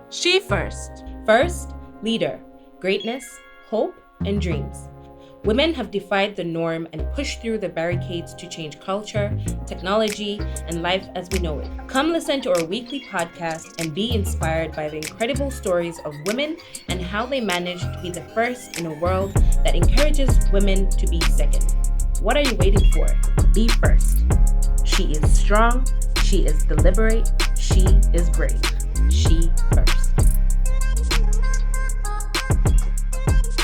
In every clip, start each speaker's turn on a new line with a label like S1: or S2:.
S1: She first. First, leader, greatness, hope, and dreams. Women have defied the norm and pushed through the barricades to change culture, technology, and life as we know it. Come listen to our weekly podcast and be inspired by the incredible stories of women and how they managed to be the first in a world that encourages women to be second. What are you waiting for? Be first. She is strong, she is deliberate, she is brave. She first.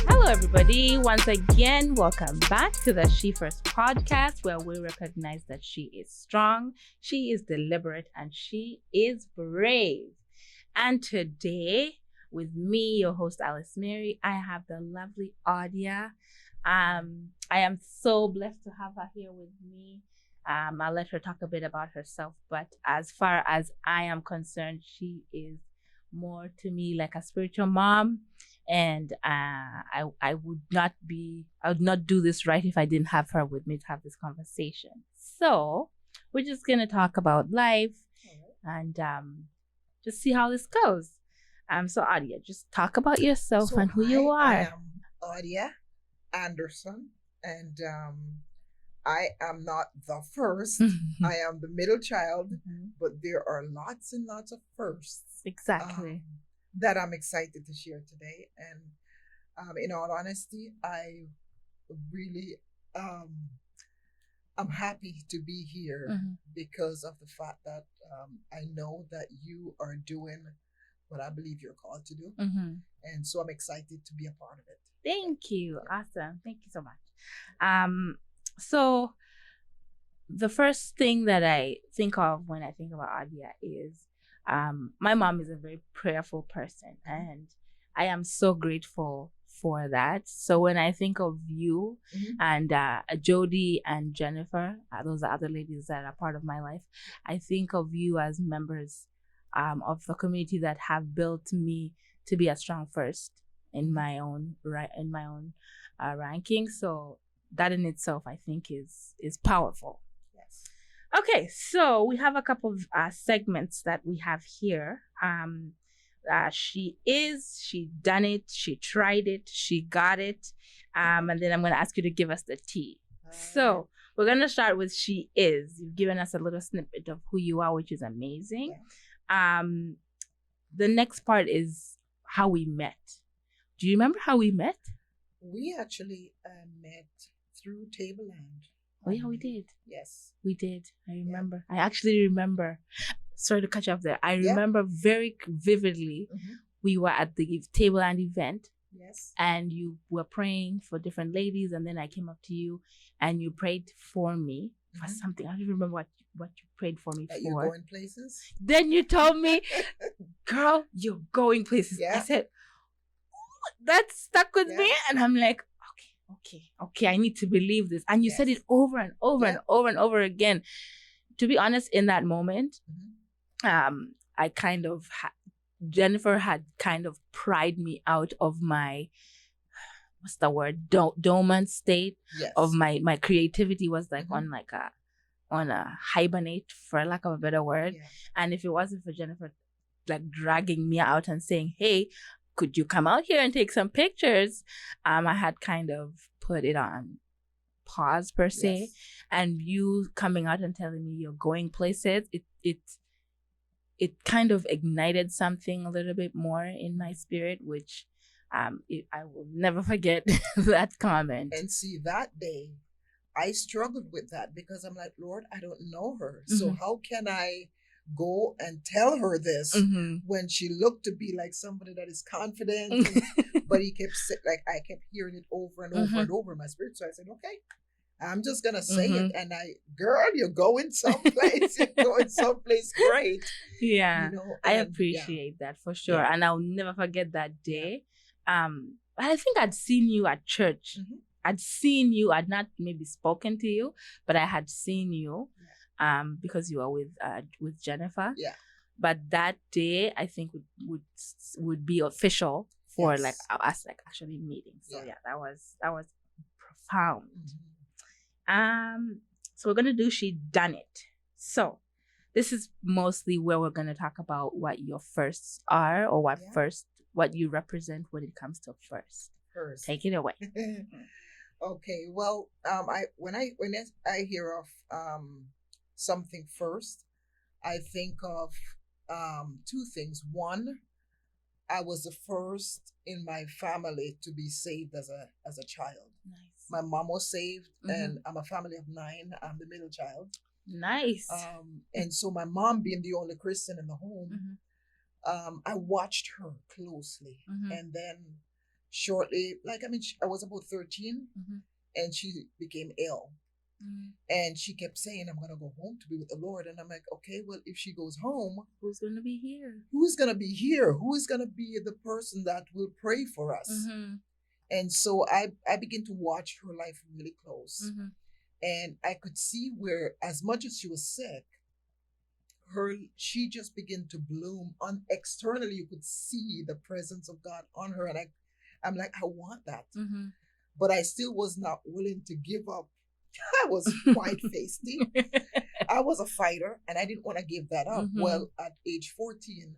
S1: Hello, everybody. Once again, welcome back to the She First podcast, where we recognize that she is strong, she is deliberate, and she is brave. And today, with me, your host, Alice Mary, I have the lovely Audia. I am so blessed to have her here with me. I'll let her talk a bit about herself, but as far as I am concerned, she is more to me like a spiritual mom. And I would not do this right if I didn't have her with me to have this conversation. So we're just gonna talk about life and just see how this goes. So Audia, just talk about yourself and who you are.
S2: I am Audia Anderson, and I am not the first. I am the middle child, but there are lots and lots of firsts.
S1: Exactly.
S2: That I'm excited to share today. And in all honesty, I really I'm happy to be here because of the fact that I know that you are doing what I believe you're called to do. And so I'm excited to be a part of it.
S1: Thank you. Awesome. Thank you so much. So the first thing that I think of when I think about Audia is my mom is a very prayerful person, and I am so grateful for that. So when I think of you and Jody and Jennifer, those are other ladies that are part of my life, I think of you as members of the community that have built me to be a strong first in my own ranking. So that in itself, I think, is powerful.
S2: Yes.
S1: Okay, so we have a couple of segments that we have here. She done it, she tried it, she got it, and then I'm going to ask you to give us the tea. So we're going to start with she is. You've given us a little snippet of who you are, which is amazing. Yeah. The next part is how we met. Do you remember how we met?
S2: We actually met through Tableland.
S1: Oh, yeah, we did.
S2: Yes.
S1: We did. I remember. Yeah. I actually remember. Sorry to cut you off there. I remember very vividly. We were at the Tableland event.
S2: Yes.
S1: And you were praying for different ladies. And then I came up to you and you prayed for me for something. I don't remember what you prayed for me for.
S2: You're going places?
S1: Then you told me, girl, you're going places. Yeah. I said, oh, that stuck with me. And I'm like, okay, I need to believe this. And you said it over and over and over and over again. To be honest, in that moment, I kind of, Jennifer had kind of pried me out of my, what's the word, dormant state of my creativity was like on a hibernate, for lack of a better word. Yeah. And if it wasn't for Jennifer like dragging me out and saying, hey, could you come out here and take some pictures? I had kind of put it on pause per se. Yes. And you coming out and telling me you're going places, it kind of ignited something a little bit more in my spirit, which I will never forget that comment.
S2: And see, that day, I struggled with that because I'm like, Lord, I don't know her. So how can I go and tell her this when she looked to be like somebody that is confident, but I kept hearing it over and over and over in my spirit. So I said, okay, I'm just gonna say it. And girl, you're going someplace. You're going someplace great.
S1: Yeah, I appreciate that for sure, and I'll never forget that day. I think I'd seen you at church. I'd seen you. I'd not maybe spoken to you, but I had seen you. Because you were with Jennifer. Yeah. But that day, I think would be official for like us actually meeting. So that was profound. So we're gonna do she done it. So this is mostly where we're going to talk about what your firsts are, or what you represent when it comes to first. Take it away.
S2: Okay. Well, when I hear of something first, I think of two things. One, I was the first in my family to be saved as a child.
S1: Nice.
S2: My mom was saved, and I'm a family of 9. I'm the middle child.
S1: Nice.
S2: And so my mom being the only Christian in the home, I watched her closely. And then shortly, I was about 13, and she became ill. And she kept saying, I'm going to go home to be with the Lord. And I'm like, okay, well, if she goes home,
S1: who's going to be here?
S2: Who's going to be here? Who is going to be the person that will pray for us? And so I began to watch her life really close. And I could see where, as much as she was sick, she just began to bloom. Externally, you could see the presence of God on her. And I'm like, I want that. But I still was not willing to give up. I was quite feisty. I was a fighter, and I didn't want to give that up. Well, at age 14,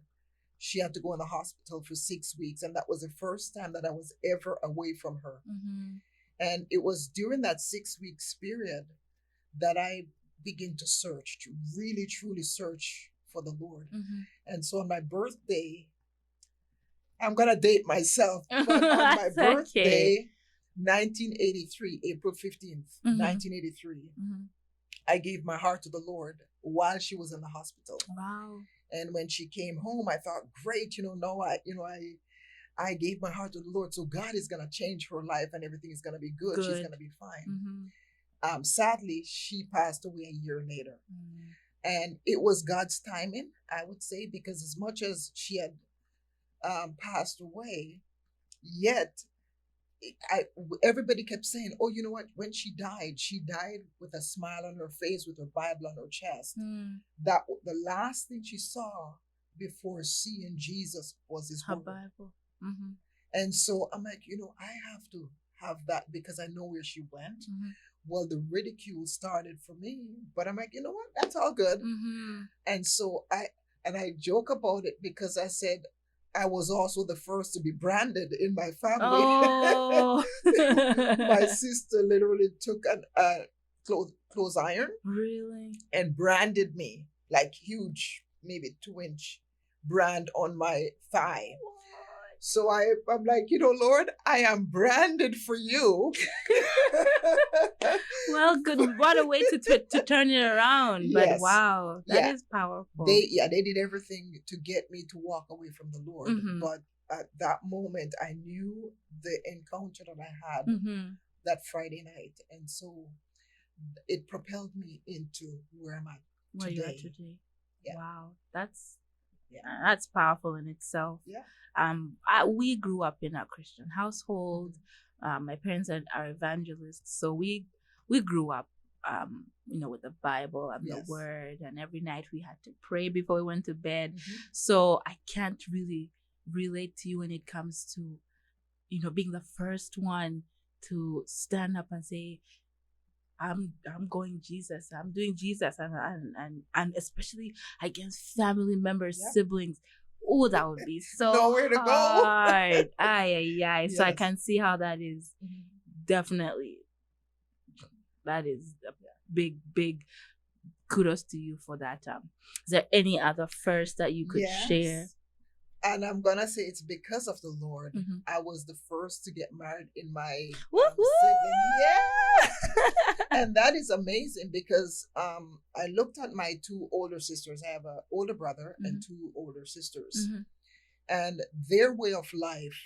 S2: she had to go in the hospital for 6 weeks, and that was the first time that I was ever away from her. And it was during that 6 weeks period that I began to search, to really, truly search for the Lord. And so on my birthday, I'm going to date myself, but on my birthday, 1983, April 15th, 1983, I gave my heart to the Lord while she was in the hospital.
S1: Wow.
S2: And when she came home, I thought, great, I gave my heart to the Lord. So God is going to change her life and everything is going to be good. She's going to be fine. Sadly, she passed away a year later. And it was God's timing, I would say, because as much as she had passed away, yet everybody kept saying, oh, you know what? When she died with a smile on her face, with her Bible on her chest. That the last thing she saw before seeing Jesus was his
S1: her
S2: word.
S1: Bible.
S2: And so I'm like, I have to have that because I know where she went. Well, the ridicule started for me, but I'm like, you know what? That's all good. And so I joke about it because I said, I was also the first to be branded in my family.
S1: Oh.
S2: My sister literally took a clothes iron.
S1: Really?
S2: And branded me, like huge, maybe 2-inch brand on my thigh. What? So I'm like, Lord, I am branded for you.
S1: Well, good. What a way to turn it around. But yes. Wow, that is powerful.
S2: They did everything to get me to walk away from the Lord. But at that moment, I knew the encounter that I had that Friday night. And so it propelled me into where I'm at today.
S1: Where you're at today. Yeah. Wow, that's powerful in itself.
S2: Yeah.
S1: We grew up in a Christian household. My parents are evangelists, so we grew up, with the Bible and the Word, and every night we had to pray before we went to bed. So I can't really relate to you when it comes to, being the first one to stand up and say, I'm going Jesus. I'm doing Jesus, and especially against family members, siblings. Oh, that would be so
S2: nowhere to
S1: hard. Aye. So I can see how that is. Definitely, that is a big kudos to you for that. Is there any other first that you could share?
S2: And I'm gonna say it's because of the Lord. I was the first to get married in my
S1: sibling.
S2: Yeah. And that is amazing because I looked at my 2 older sisters. I have an older brother and 2 older sisters. And their way of life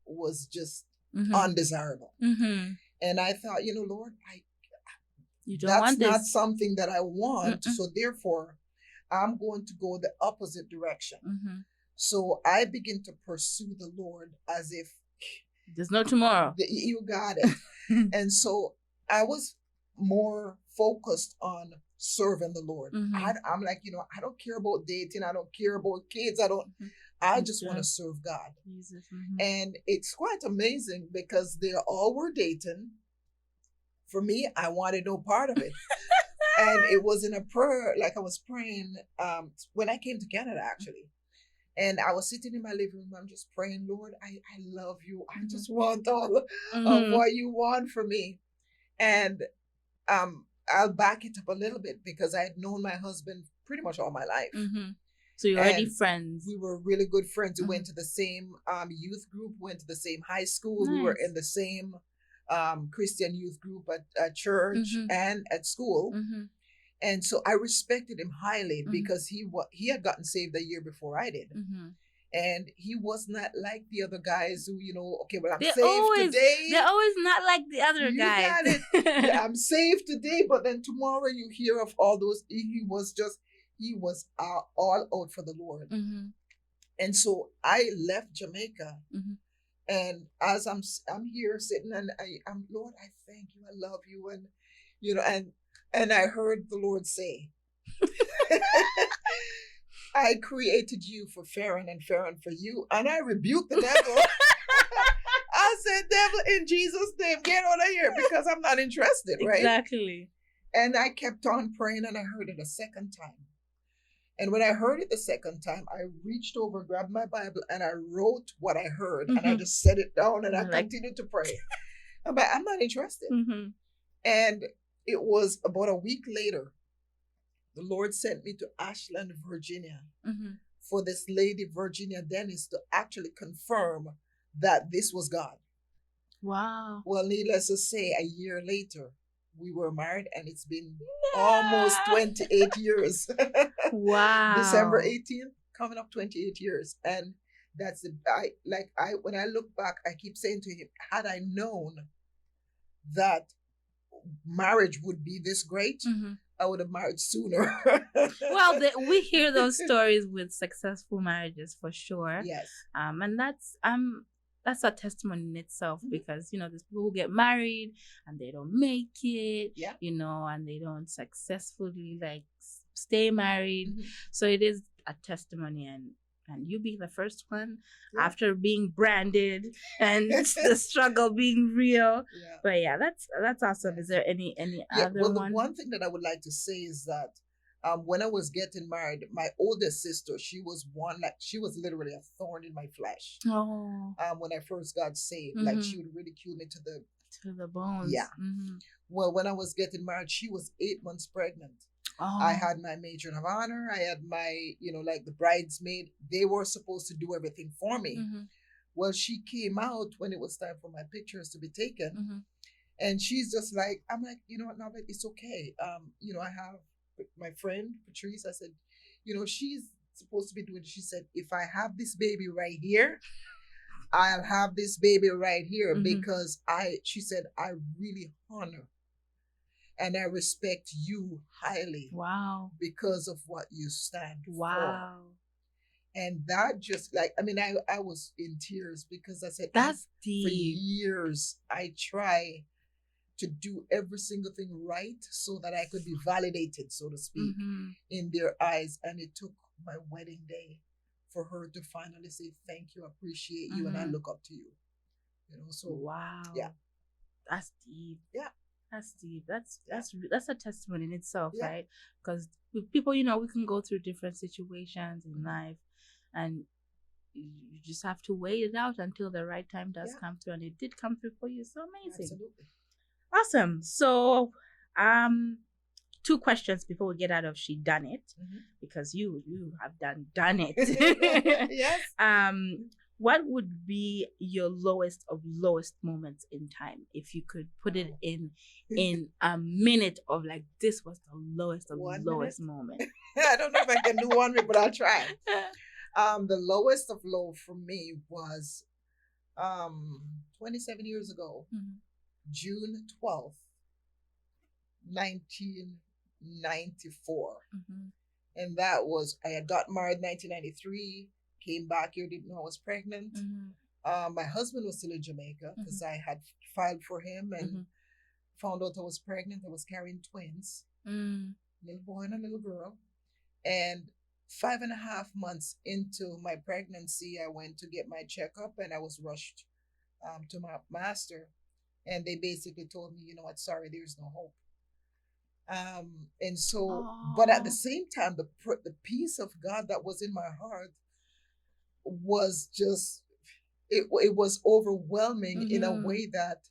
S2: was just undesirable. And I thought, Lord, that's not something that I want. So therefore, I'm going to go the opposite direction. So I begin to pursue the Lord as if
S1: there's no tomorrow.
S2: You got it. And so I was more focused on serving the Lord. I'm like, I don't care about dating. I don't care about kids. I just want to serve God.
S1: Jesus.
S2: And it's quite amazing because they all were dating. For me, I wanted no part of it. And it was in a prayer, like I was praying when I came to Canada, actually. And I was sitting in my living room. I'm just praying, Lord, I love you. I just want all of what you want for me. And I'll back it up a little bit because I had known my husband pretty much all my life.
S1: So you're already friends.
S2: We were really good friends. We went to the same youth group, went to the same high school.
S1: Nice.
S2: We were in the same Christian youth group at church and at school. And so I respected him highly because he had gotten saved a year before I did. And he was not like the other guys who, okay, well, I'm saved today.
S1: They're always not like the other guys.
S2: Got it. Yeah, I'm saved today, but then tomorrow you hear of all those. He was all out for the Lord. And so I left Jamaica. And as I'm here sitting and I'm Lord, I thank you. I love you. And, and I heard the Lord say, I created you for Farron and Farron for you. And I rebuked the devil. I said, devil, in Jesus' name, get out of here because I'm not interested, right?
S1: Exactly.
S2: And I kept on praying and I heard it a second time. And when I heard it the second time, I reached over, grabbed my Bible, and I wrote what I heard. And I just set it down and I continued to pray. But I'm not interested. And it was about a week later, the Lord sent me to Ashland, Virginia, for this lady, Virginia Dennis, to actually confirm that this was God.
S1: Wow.
S2: Well, needless to say, a year later, we were married, and it's been almost 28 years.
S1: Wow.
S2: December 18th, coming up 28 years. And that's when I look back, I keep saying to him, had I known that marriage would be this great, I would have married sooner.
S1: Well, we hear those stories with successful marriages for sure.
S2: Yes.
S1: And that's a testimony in itself because, there's people who get married and they don't make it, and they don't successfully stay married. So it is a testimony, and you being the first one after being branded and the struggle being real. Yeah. But yeah, that's awesome. Is there any other one?
S2: The one thing that I would like to say is that when I was getting married, my oldest sister, she was literally a thorn in my flesh.
S1: Oh.
S2: When I first got saved, she would ridicule me to
S1: the bones.
S2: Yeah. Well, when I was getting married, she was 8 months pregnant.
S1: Oh.
S2: I had my matron of honor. I had my, the bridesmaid. They were supposed to do everything for me. Well, she came out when it was time for my pictures to be taken. And she's just like, I'm like, you know what, now that it's okay. I have my friend, Patrice. I said, she's supposed to be doing it. She said, if I have this baby right here, I'll have this baby right here because she said, I really honor and I respect you highly.
S1: Wow.
S2: Because of what you stand
S1: for.
S2: And that just I was in tears because I said,
S1: that's deep.
S2: For years, I try to do every single thing right so that I could be validated, so to speak, in their eyes. And it took my wedding day for her to finally say, thank you, appreciate you, and I look up to you. So
S1: wow.
S2: Yeah.
S1: That's deep.
S2: Yeah.
S1: That's deep. That's a testimony in itself, right? Because people, we can go through different situations in life, and you just have to wait it out until the right time does come through, and it did come through for you. So amazing.
S2: Absolutely.
S1: Awesome. So, 2 questions before we get out of She Done It, because you have done it.
S2: Yes.
S1: What would be your lowest of lowest moments in time, if you could put it in a minute of this was the lowest of lowest moment?
S2: I don't know if I can do 1 minute, but I'll try. The lowest of low for me was 27 years ago, June 12th, 1994. And that was, I had got married in 1993, came back here, didn't know I was pregnant. My husband was still in Jamaica because I had filed for him and found out I was pregnant. I was carrying twins, little boy and a little girl. And 5.5 months into my pregnancy, I went to get my checkup and I was rushed to my master. And they basically told me, you know what, sorry, there's no hope. And so, but at the
S1: Oh.
S2: same time, the peace of God that was in my heart was just it was overwhelming in a way that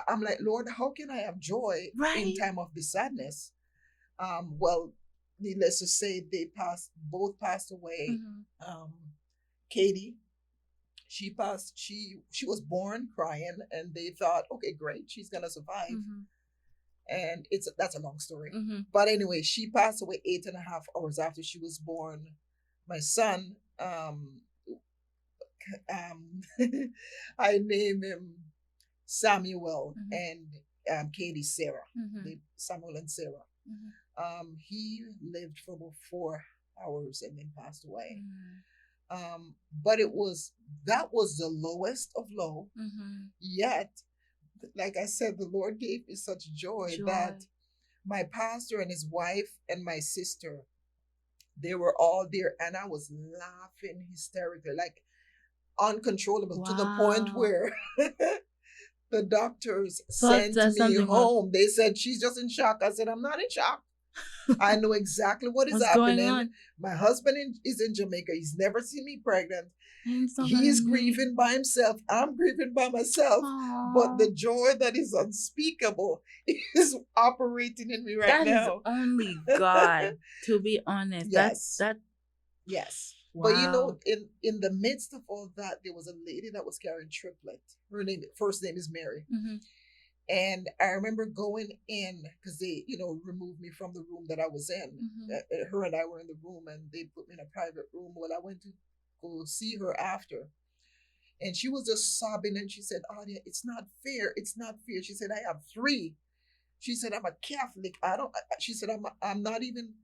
S2: I'm like, Lord, how can I have joy in
S1: Right.
S2: time of the sadness? Well, needless to say, both passed away. Um, Katie, she passed. She was born crying, and they thought, okay, great, she's gonna survive. And that's a long story. But anyway, she passed away 8.5 hours after she was born. My son, I named him Samuel, and Katie Sarah. Samuel and Sarah. He lived for about 4 hours and then passed away. But that was the lowest of low. Yet, like I said, the Lord gave me such joy that my pastor and his wife and my sister, they were all there, and I was laughing hysterically, like uncontrollable, to the point where the doctors sent me home. They said, she's just in shock. I said, I'm not in shock. I know exactly what is happening. My husband is in Jamaica. He's never seen me pregnant. He's grieving by himself. I'm grieving by myself. Aww. But the joy that is unspeakable is operating in me right now.
S1: That is only God, to be honest.
S2: Yes.
S1: Yes.
S2: Wow. But you know, in the midst of all that, there was a lady that was carrying triplet. Her first name is Mary. And I remember going in because they, removed me from the room that I was in. Her and I were in the room, and they put me in a private room. Well, I went to go see her after, and she was just sobbing, and she said, Audia, it's not fair. It's not fair. She said, I have 3. She said, I'm a Catholic. She said, I'm not even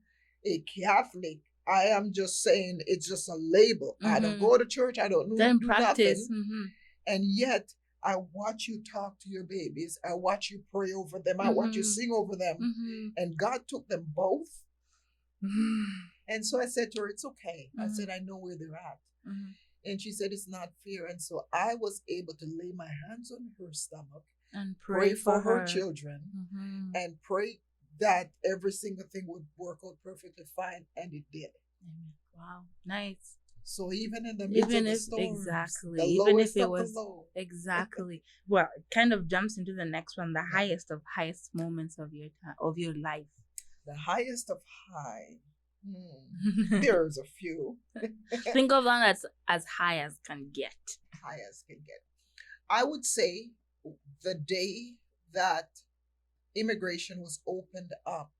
S2: a Catholic. I am just saying it's just a label. I don't go to church. I don't do
S1: practice.
S2: Nothing. And yet, I watch you talk to your babies. I watch you pray over them. I watch you sing over them. And God took them both. And so I said to her, it's okay. I said, I know where they're at. And she said, it's not fair. And so I was able to lay my hands on her stomach
S1: and pray for
S2: her children and pray that every single thing would work out perfectly fine. And it did.
S1: Wow. Nice.
S2: So even in the midst of the storms,
S1: exactly,
S2: the
S1: even if
S2: lowest
S1: it
S2: of
S1: was
S2: the low.
S1: Exactly. Well, it kind of jumps into the next one, the highest of highest moments of your life.
S2: The highest of high. There's a few.
S1: Think of one that's as high as can get.
S2: High as can get. I would say the day that immigration was opened up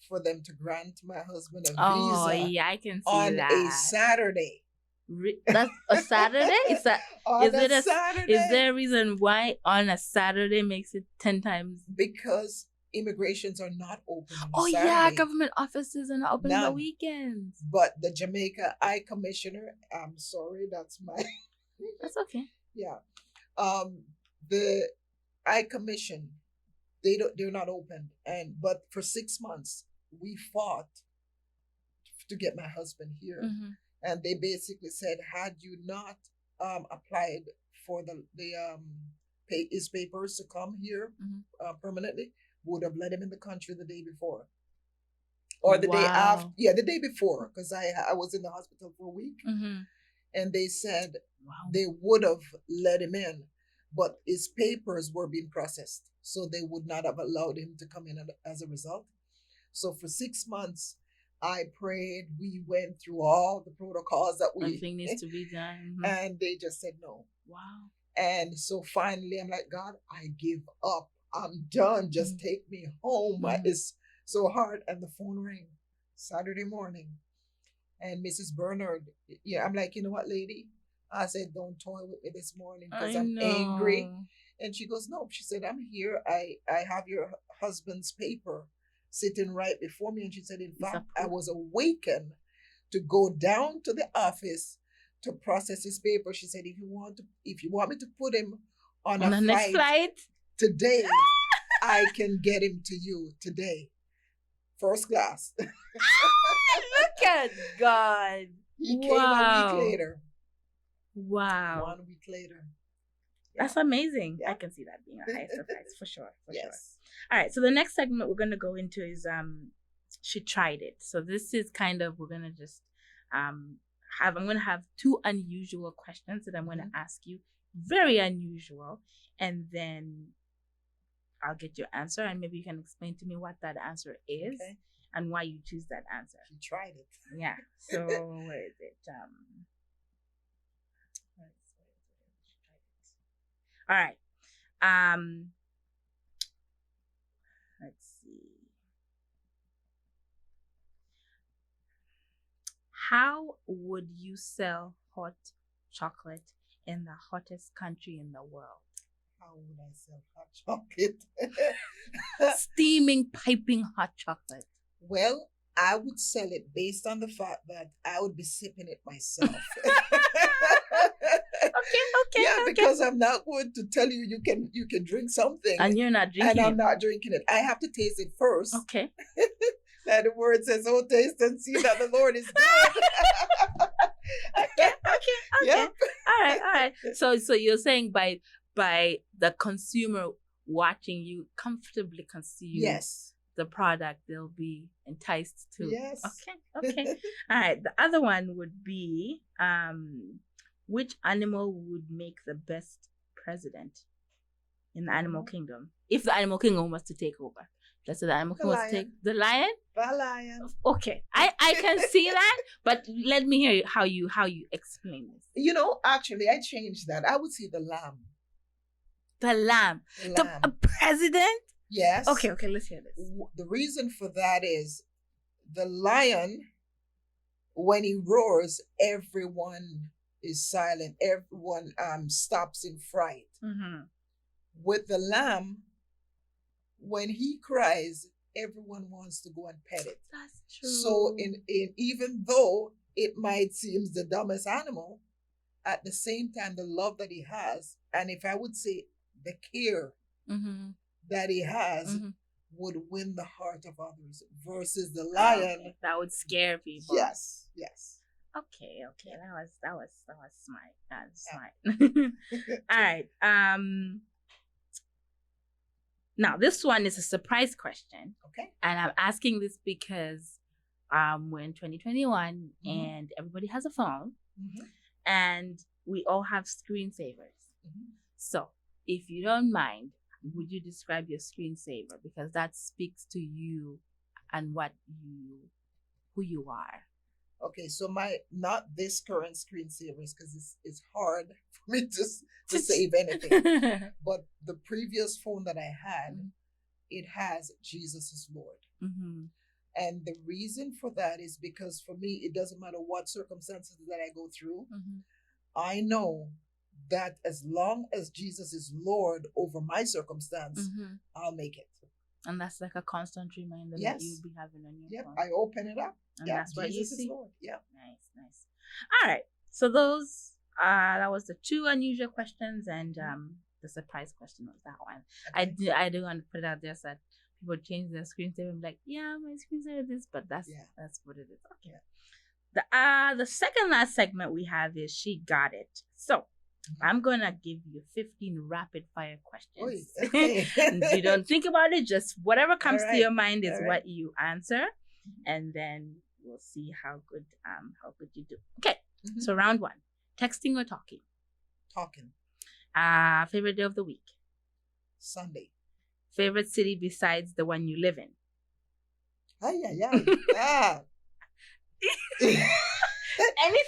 S2: for them to grant my husband a visa.
S1: Oh, yeah, I can see
S2: on
S1: that.
S2: a Saturday.
S1: That's a Saturday? Is
S2: Saturday?
S1: Is there a reason why on a Saturday makes it 10 times?
S2: Because immigrations are not open on
S1: a
S2: Saturday.
S1: Yeah, government offices are not open on the weekends.
S2: But the Jamaica Eye Commissioner, I'm sorry, that's my...
S1: That's okay.
S2: Yeah. The Eye Commission, they're not open. But for 6 months, we fought to get my husband here. And they basically said, had you not applied for his papers to come here permanently, would have let him in the country the day before. Or the day after. Yeah, the day before, because I was in the hospital for a week. And they said they would have let him in, but his papers were being processed. So they would not have allowed him to come in as a result. So for 6 months, I prayed. We went through all the protocols that
S1: everything needs to be done.
S2: And they just said no.
S1: Wow.
S2: And so finally, I'm like, God, I give up. I'm done. Just take me home. It's so hard. And the phone rang Saturday morning. And Mrs. Bernard, I'm like, you know what, lady? I said, don't toy with me this morning because I'm angry. And she goes, no. She said, I'm here. I have your husband's paper sitting right before me. And she said, in fact, I was awakened to go down to the office to process his paper. She said, if you want me to put him on a
S1: next flight
S2: today, I can get him to you today. First class.
S1: Look at God.
S2: He came a week later.
S1: Wow.
S2: 1 week later.
S1: That's amazing.
S2: Yeah.
S1: I can see that being a high surprise for sure. For sure.
S2: Yes.
S1: All right. So the next segment we're gonna go into is she tried it. So this is kind of we're gonna just I'm gonna have two unusual questions that I'm gonna ask you. Very unusual, and then I'll get your answer, and maybe you can explain to me what that answer is and why you choose that answer.
S2: She tried it.
S1: Yeah. So where is it? All right. Let's see. How would you sell hot chocolate in the hottest country in the world?
S2: How would I sell hot chocolate?
S1: Steaming, piping hot chocolate.
S2: Well, I would sell it based on the fact that I would be sipping it myself.
S1: Okay.
S2: Yeah, because I'm not going to tell you you can drink something
S1: and you're not drinking
S2: and I'm not drinking it. I have to taste it first.
S1: Okay.
S2: That the word says, "Oh, taste and see that the Lord is good."
S1: Okay.
S2: Yep.
S1: All right. So you're saying by the consumer watching you comfortably consume the product, they'll be enticed to.
S2: Yes.
S1: Okay. All right. The other one would be which animal would make the best president in the animal kingdom? If the animal kingdom was to take over. Let's say the animal kingdom was to take the lion?
S2: The lion.
S1: Okay. I can see that, but let me hear how you explain this.
S2: You know, actually I changed that. I would say the lamb.
S1: The lamb. The president?
S2: Yes.
S1: Okay, let's hear this.
S2: The reason for that is the lion, when he roars, everyone is silent. Everyone stops in fright. Mm-hmm. With the lamb, when he cries, everyone wants to go and pet it.
S1: That's true.
S2: So in even though it might seem the dumbest animal, at the same time, the love that he has, and if I would say the care that he has would win the heart of others versus the lion.
S1: Okay. That would scare people.
S2: Yes.
S1: Okay. That was smart. That's smart. All right. Now this one is a surprise question.
S2: Okay.
S1: And I'm asking this because we're in 2021 and everybody has a phone and we all have screensavers. So if you don't mind, would you describe your screensaver? Because that speaks to you and who you are. Okay,
S2: so not this current screensavers, because it's hard for me to save anything. But the previous phone that I had, it has Jesus is Lord. And the reason for that is because for me, it doesn't matter what circumstances that I go through. I know that as long as Jesus is Lord over my circumstance, I'll make it.
S1: And that's like a constant reminder that you'll be having on your phone.
S2: I open it up.
S1: And that's what Jesus you see.
S2: Is Lord. Yeah.
S1: Nice. All right. So those that was the two unusual questions and the surprise question was that one. Okay. I do want to put it out there so that people change their screensaver and be like, yeah, my screensaver is this, but that's what it is. Okay. Yeah. The second last segment we have is She Got It. So I'm gonna give you 15 rapid fire questions. Okay. You don't think about it, just whatever comes to your mind is what you answer, and then we'll see how good you do. Okay. So round one: texting or talking?
S2: Talking.
S1: Favorite day of the week?
S2: Sunday.
S1: Favorite city besides the one you live in? Any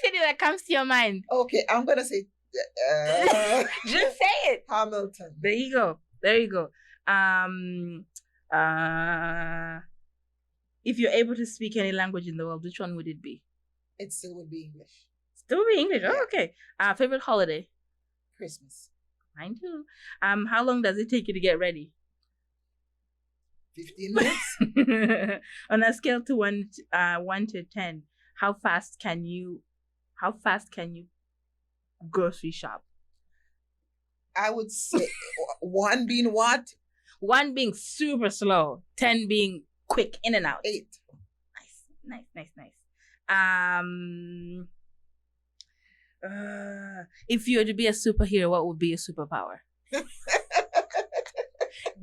S1: city that comes to your mind.
S2: Okay, I'm gonna say.
S1: Just say it.
S2: Hamilton.
S1: There you go. If you're able to speak any language in the world, which one would it be?
S2: It still would be English.
S1: Still would be English. Oh, okay. Favorite holiday?
S2: Christmas.
S1: Mine too. How long does it take you to get ready?
S2: 15 minutes.
S1: On a scale to 1 to 10, how fast can you grocery shop?
S2: I would say 1 being what?
S1: 1 being super slow, 10 being quick, in and out.
S2: 8.
S1: Nice. If you were to be a superhero, what would be your superpower?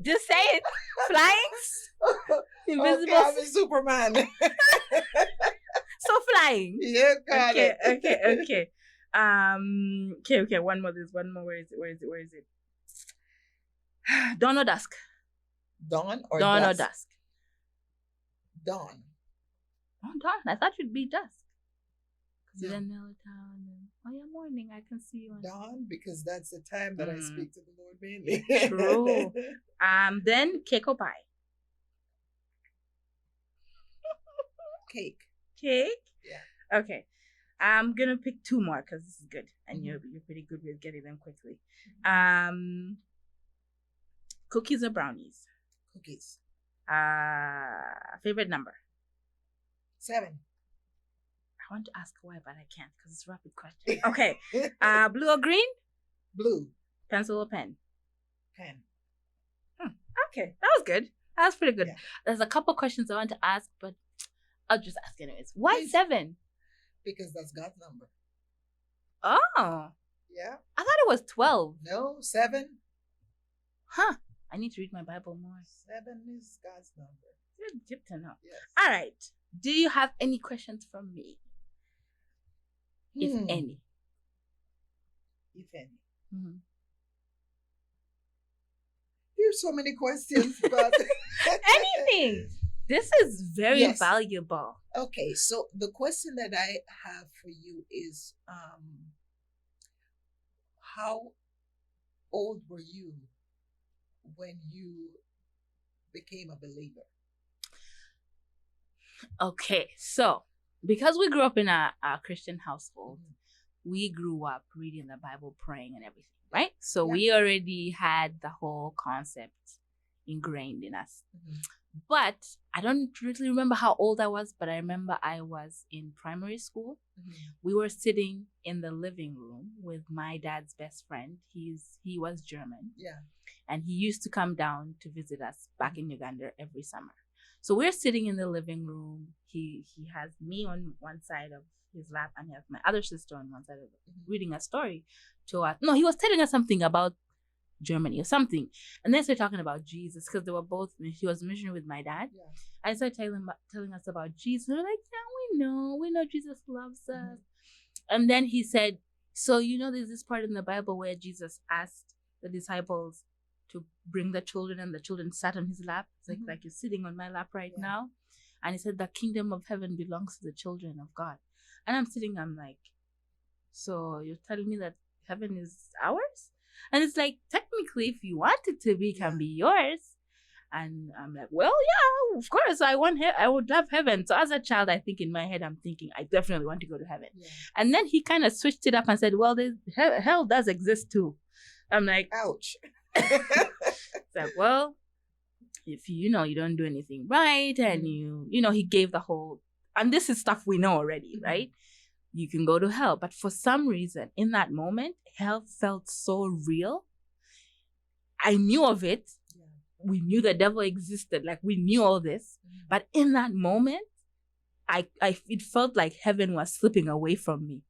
S1: Just say it. Flying? Invisible?
S2: Okay, I'm a Superman.
S1: So flying.
S2: Yeah, got it.
S1: Okay. Okay. One more. There's one more. Where is it? Dawn or dusk?
S2: Dawn or
S1: Dawn
S2: dusk?
S1: or dusk?
S2: Dawn.
S1: Oh, dawn. I thought you'd be dusk.
S2: No.
S1: Then Town. Oh yeah, morning. I can see you.
S2: Dawn, because that's the time that I speak to the Lord mainly.
S1: True. Then cake or pie?
S2: Cake.
S1: Cake?
S2: Yeah.
S1: Okay. I'm gonna pick two more because this is good, and you're pretty good with getting them quickly. Cookies or brownies?
S2: Cookies.
S1: Favorite number?
S2: 7.
S1: I want to ask why, but I can't because it's a rapid question. Okay. Blue or green?
S2: Blue.
S1: Pencil or pen?
S2: Pen.
S1: Okay, that was good. That was pretty good.
S2: Yeah.
S1: There's a couple questions I want to ask, but I'll just ask anyways. Why
S2: Please.
S1: 7?
S2: Because that's God's number.
S1: Oh.
S2: Yeah.
S1: I thought it was 12.
S2: No, 7.
S1: Huh. I need to read my Bible more.
S2: 7 is God's number.
S1: Good to know.
S2: Yes.
S1: All right. Do you have any questions from me? If any.
S2: If any.
S1: Mm-hmm.
S2: There's so many questions, but
S1: anything. This is very valuable.
S2: Okay, so the question that I have for you is, how old were you when you became a believer?
S1: Okay, so because we grew up in a Christian household, we grew up reading the Bible, praying and everything, right? So we already had the whole concept ingrained in us. But I don't really remember how old I was, but I remember I was in primary school. We were sitting in the living room with my dad's best friend. He was German.
S2: Yeah.
S1: And he used to come down to visit us back in Uganda every summer. So we're sitting in the living room. He has me on one side of his lap and he has my other sister on one side of it, reading a story to us. No, he was telling us something about Germany or something. And then started talking about Jesus because they were both, he was a missionary with my dad. Yeah. I started telling us about Jesus. We were like, yeah, we know Jesus loves us. And then he said, so there's this part in the Bible where Jesus asked the disciples to bring the children and the children sat on his lap. It's like you're sitting on my lap right now. And he said, the kingdom of heaven belongs to the children of God. And I'm like, so you're telling me that heaven is ours? And it's like, technically, if you want it to be, it can be yours. And I'm like, well, yeah, of course, I would love heaven. So as a child, I think in my head, I'm thinking, I definitely want to go to heaven. Yeah. And then he kind of switched it up and said, well, hell does exist too. I'm like,
S2: ouch.
S1: It's like, well, if you don't do anything right, and he gave the whole, and this is stuff we know already, right? You can go to hell. But for some reason, in that moment, hell felt so real. I knew of it. Yeah. We knew the devil existed. Like, we knew all this. But in that moment, it felt like heaven was slipping away from me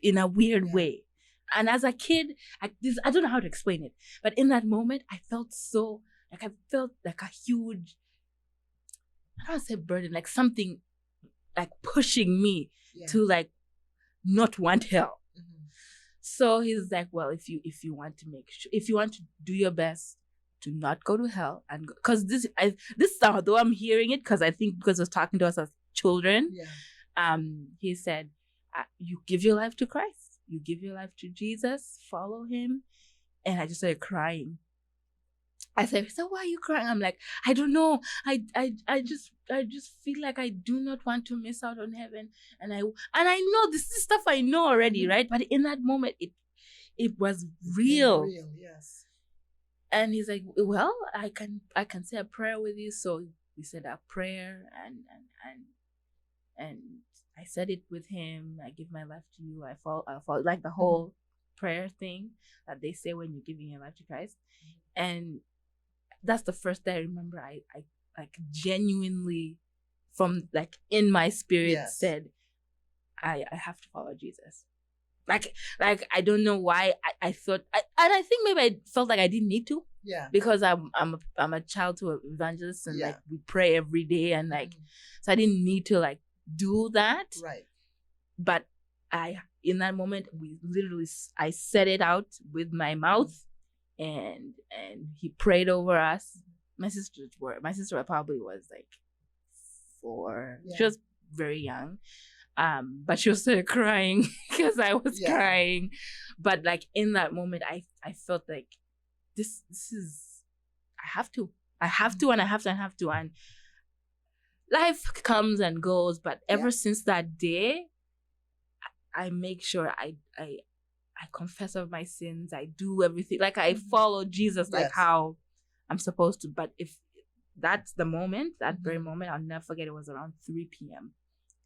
S1: in a weird way. And as a kid, I don't know how to explain it. But in that moment, I felt like a huge, I don't want to say burden, like something like pushing me to like not want hell. So he's like, well, if you want to do your best to not go to hell, and because this is although I'm hearing it because I think because I was talking to us as children, he said, you give your life to Christ, you give your life to Jesus, follow him. And I just started crying. I said, so why are you crying? I'm like, I don't know. I just feel like I do not want to miss out on heaven. And I know this is stuff I know already, right? But in that moment, it was real. Real, yes. And he's like, well, I can say a prayer with you. So we said a prayer and I said it with him. I give my life to you. I fall like the whole prayer thing that they say when you're giving your life to Christ. And that's the first day I remember I like genuinely from like in my spirit said, I have to follow Jesus. Like I don't know why I thought, and I think maybe I felt like I didn't need to.
S2: Yeah.
S1: Because I'm a child to an evangelist, and
S2: Yeah.
S1: like we pray every day, and like so I didn't need to like do that.
S2: Right.
S1: But in that moment I said it out with my mouth, and he prayed over us. My sister probably was like 4.
S2: Yeah.
S1: She was very young. But she was still crying because I was crying. But like in that moment, I felt like this is, I have to, and I have to. And life comes and goes. But ever since that day, I make sure I confess of my sins. I do everything. Like I follow Jesus, like how I'm supposed to. But if that's the moment, that very moment, I'll never forget. It was around 3 p.m.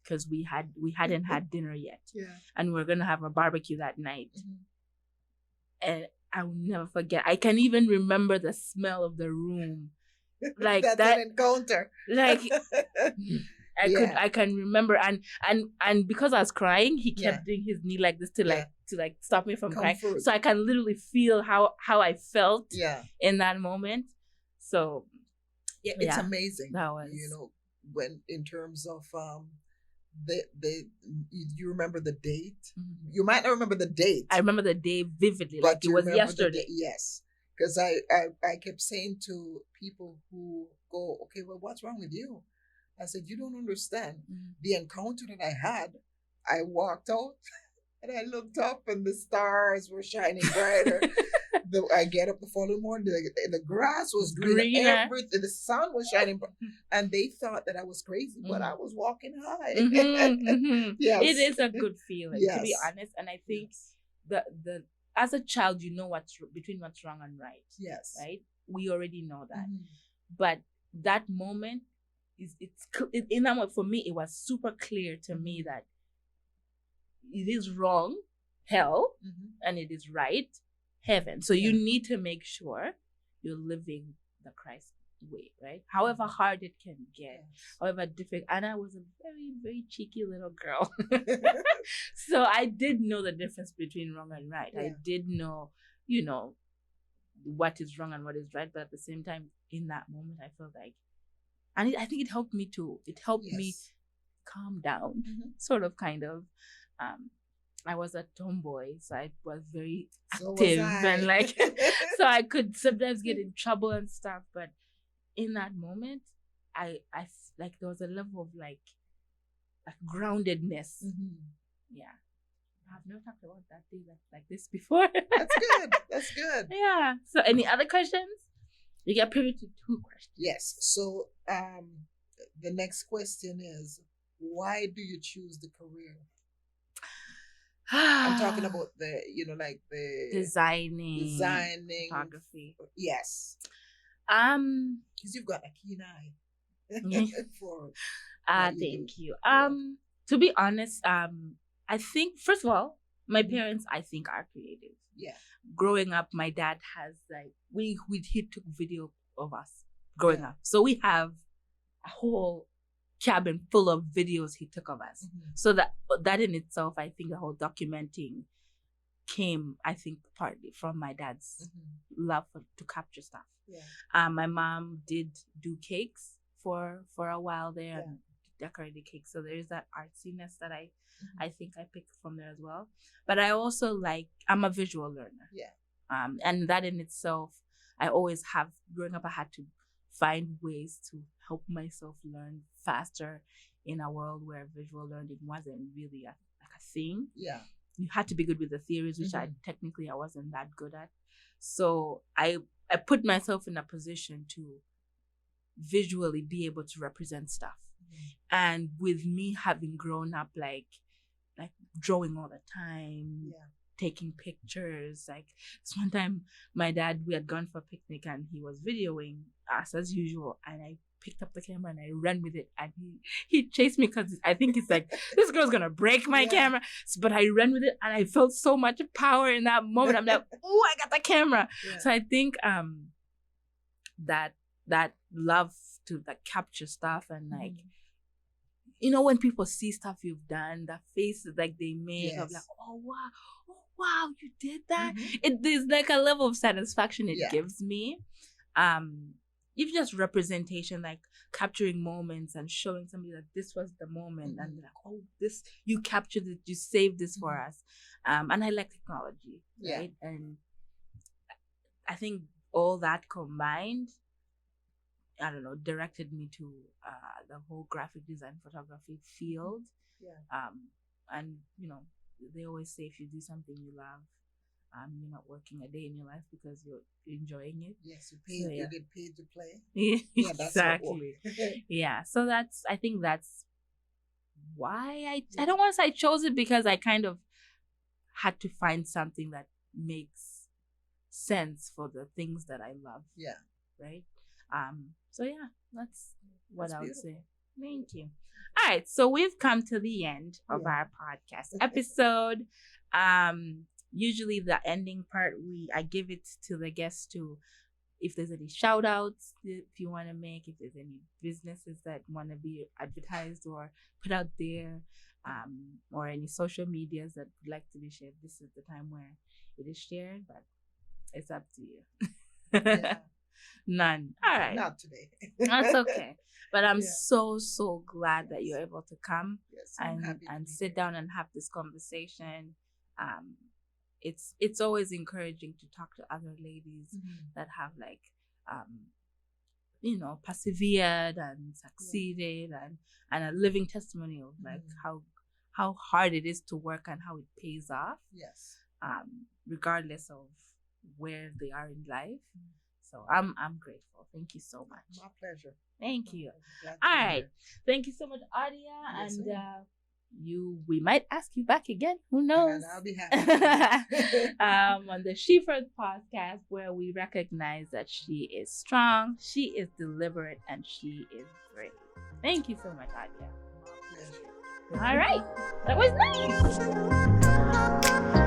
S1: because we hadn't had dinner yet, and we were gonna have a barbecue that night, and I will never forget. I can even remember the smell of the room, like
S2: that's
S1: that
S2: an encounter.
S1: Like I can remember, and because I was crying, he kept doing his knee like this to stop me from crying. So I can literally feel how I felt in that moment. So
S2: it's amazing.
S1: That was,
S2: when in terms of you remember the date. You might not remember the date.
S1: I remember the day vividly, like it was yesterday.
S2: Yes, because I kept saying to people who go, okay, well, what's wrong with you? I said, you don't understand. The encounter that I had, I walked out and I looked up and the stars were shining brighter. I get up the following morning, the grass was green, everything, the sun was shining, and they thought that I was crazy, but I was walking high.
S1: Yes. It is a good feeling, to be honest, and I think the as a child, you know what's between what's wrong and right.
S2: Yes,
S1: right. We already know that, but that moment in that moment for me, it was super clear to me that it is wrong, hell, and it is right, heaven. So you need to make sure you're living the Christ way, right? However hard it can get, however difficult. And I was a very, very cheeky little girl. So I did know the difference between wrong and right. I did know, what is wrong and what is right. But at the same time, in that moment, I felt like, and I think it helped me too. It helped me calm down, sort of, kind of. I was a tomboy, so I was very active and like, so I could sometimes get in trouble and stuff. But in that moment, I like there was a level of like groundedness. Yeah, I've never talked about that day like this before.
S2: That's good. That's good.
S1: Yeah. So, any other questions? You get privy to 2 questions.
S2: Yes. So, the next question is, why do you choose the career? I'm talking about the, like the
S1: designing, photography.
S2: Yes. Because you've got a keen eye for.
S1: Thank you. To be honest, I think first of all, my parents, I think, are creative.
S2: Yeah.
S1: Growing up, my dad has he took video of us growing up, so we have a whole cabin full of videos he took of us. So that in itself, I think the whole documenting came, I think, partly from my dad's love to capture stuff. My mom did do cakes for a while there and decorated cakes. So there's that artsiness that I think I picked from there as well. But I also I'm a visual learner. And that in itself, I always have, growing up, I had to find ways to help myself learn faster in a world where visual learning wasn't really a thing. You had to be good with the theories, which I wasn't that good at. So I put myself in a position to visually be able to represent stuff. And with me having grown up like drawing all the time, taking pictures. Like this one time, my dad, we had gone for a picnic and he was videoing us as usual, and I picked up the camera and I ran with it, and he chased me because I think it's like, this girl's gonna break my camera. But I ran with it and I felt so much power in that moment. I'm like, oh, I got the camera. So I think that love to capture stuff and when people see stuff you've done, the faces like they make of like, oh wow, you did that. It is like a level of satisfaction it gives me. If just representation, like capturing moments and showing somebody that this was the moment, and they're like, oh, this, you captured it, you saved this for us. And I like technology, right? And I think all that combined, I don't know, directed me to the whole graphic design photography field. And they always say if you do something you love, you're not working a day in your life because you're enjoying it.
S2: Yes, you get paid to play.
S1: Exactly. Yeah, so I think that's why I don't want to say I chose it, because I kind of had to find something that makes sense for the things that I love. Yeah. Right. So yeah, that's what I would say. Thank you. All right, so we've come to the end of our podcast episode. Usually the ending part, I give it to the guests to, if there's any shout outs if you want to make, if there's any businesses that want to be advertised or put out there, or any social medias that would like to be shared. This is the time where it is shared, but it's up to you. None. All right.
S2: Not today.
S1: That's okay. But I'm so glad that you're able to come and sit down and have this conversation. It's always encouraging to talk to other ladies that have like persevered and succeeded and a living testimony of like how hard it is to work and how it pays off. Yes. Regardless of where they are in life. So I'm grateful. Thank you so much.
S2: My pleasure.
S1: Thank you. All right. Thank you so much, Audia. Yes, and we might ask you back again. Who knows?
S2: And I'll be happy.
S1: On the She First podcast, where we recognize that she is strong, she is deliberate, and she is brave. Thank you so much, Audia.
S2: My pleasure.
S1: All right. That was nice.